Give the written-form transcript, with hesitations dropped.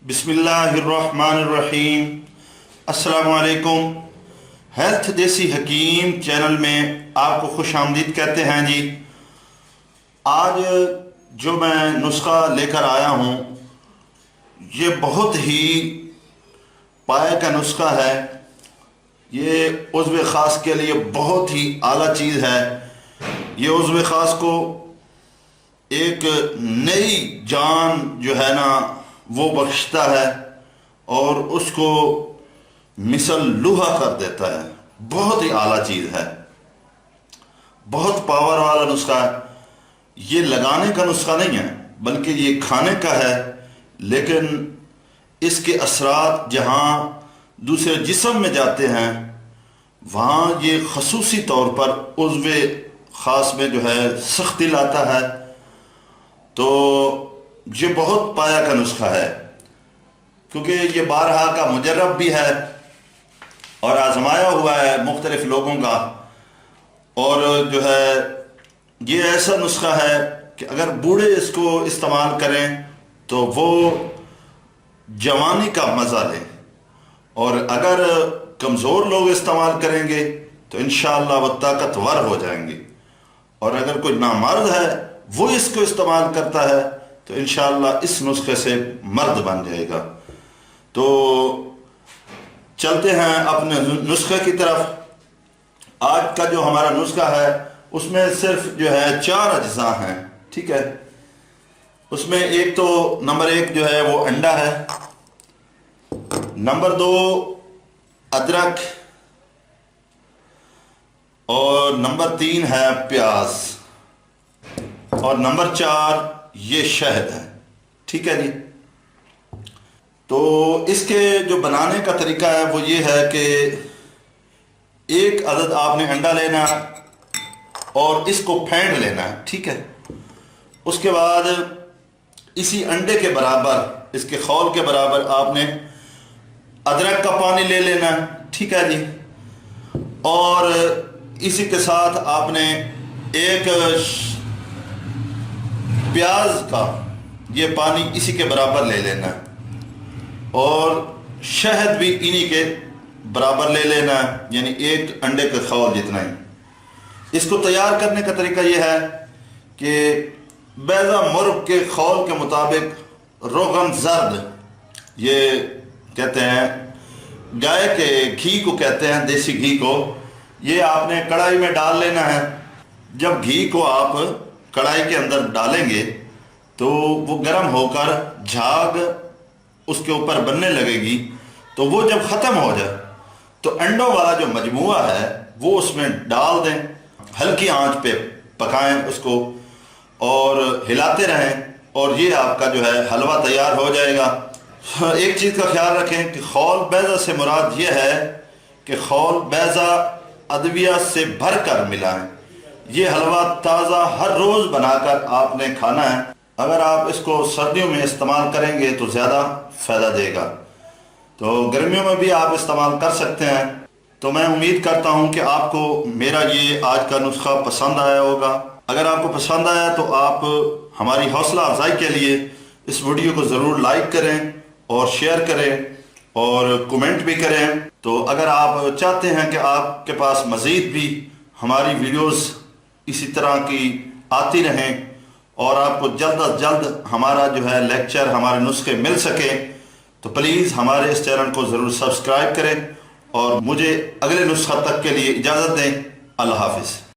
बिस्मिल्लाहिर्रहमानिर्रहीम। अस्सलामु अलैकुम। हेल्थ देसी हकीम चैनल में आपको खुश आमदीद कहते हैं जी। आज जो मैं नुस्खा लेकर आया हूँ ये बहुत ही पाए का नुस्खा है। ये उज़्व ख़ास के लिए बहुत ही आला चीज़ है। ये उज़्व ख़ास को एक नई जान जो है ना वो बख्शता है और उसको मिसल लूहा कर देता है। बहुत ही आला चीज़ है, बहुत पावर वाला नुस्खा है। ये लगाने का नुस्खा नहीं है बल्कि ये खाने का है, लेकिन इसके असरात जहाँ दूसरे जिस्म में जाते हैं वहाँ ये खसूसी तौर पर उज़्व ख़ास में जो है सख्ती लाता है। तो ये बहुत पाया का नुस्खा है क्योंकि ये बारहा का मुजर्रब भी है और आजमाया हुआ है मुख्तलिफ लोगों का। और जो है ये ऐसा नुस्खा है कि अगर बूढ़े इसको इस्तेमाल करें तो वो जवानी का मज़ा लें, और अगर कमज़ोर लोग इस्तेमाल करेंगे तो इंशाअल्लाह वो ताकतवर हो जाएंगे। और अगर कोई नामर्द है वो इसको इस्तेमाल करता है तो इंशाअल्लाह इस नुस्खे से मर्द बन जाएगा। तो चलते हैं अपने नुस्खे की तरफ। आज का जो हमारा नुस्खा है उसमें सिर्फ जो है 4 अज्जा हैं, ठीक है। उसमें एक तो नंबर 1 जो है वो अंडा है, नंबर 2 अदरक, और नंबर 3 है प्याज, और नंबर 4 ये शहद है, ठीक है जी। तो इसके जो बनाने का तरीका है वो ये है कि एक अदद आपने अंडा लेना और इसको फेंट लेना है, ठीक है। उसके बाद इसी अंडे के बराबर, इसके खौल के बराबर आपने अदरक का पानी ले लेना है, ठीक है जी। और इसी के साथ आपने एक प्याज का ये पानी इसी के बराबर ले लेना है, और शहद भी इन्हीं के बराबर ले लेना है, यानी एक अंडे के खौल जितना ही। इसको तैयार करने का तरीका ये है कि बैज़ा मुर्ग के खौल के मुताबिक रोगन जर्द, ये कहते हैं गाय के घी को कहते हैं, देसी घी को, ये आपने कढ़ाई में डाल लेना है। जब घी को आप कढ़ाई के अंदर डालेंगे तो वो गर्म होकर झाग उसके ऊपर बनने लगेगी। तो वो जब ख़त्म हो जाए तो अंडों वाला जो मजमुआ है वो उसमें डाल दें, हल्की आंच पे पकाएं उसको और हिलाते रहें, और ये आपका जो है हलवा तैयार हो जाएगा। एक चीज़ का ख्याल रखें कि खौल बैज़ा से मुराद ये है कि खौल बैज़ा अदविया से भर कर मिलाएं। ये हलवा ताज़ा हर रोज़ बनाकर आपने खाना है। अगर आप इसको सर्दियों में इस्तेमाल करेंगे तो ज़्यादा फ़ायदा देगा, तो गर्मियों में भी आप इस्तेमाल कर सकते हैं। तो मैं उम्मीद करता हूँ कि आपको मेरा ये आज का नुस्खा पसंद आया होगा। अगर आपको पसंद आया तो आप हमारी हौसला अफजाई के लिए इस वीडियो को ज़रूर लाइक करें और शेयर करें और कमेंट भी करें। तो अगर आप चाहते हैं कि आपके पास मज़ीद भी हमारी वीडियोस इसी तरह की आती रहें और आपको जल्द अज जल्द हमारा जो है लेक्चर, हमारे नुस्खे मिल सके, तो प्लीज़ हमारे इस चैनल को ज़रूर सब्सक्राइब करें और मुझे अगले नुस्खा तक के लिए इजाज़त दें। अल्लाह हाफिज़।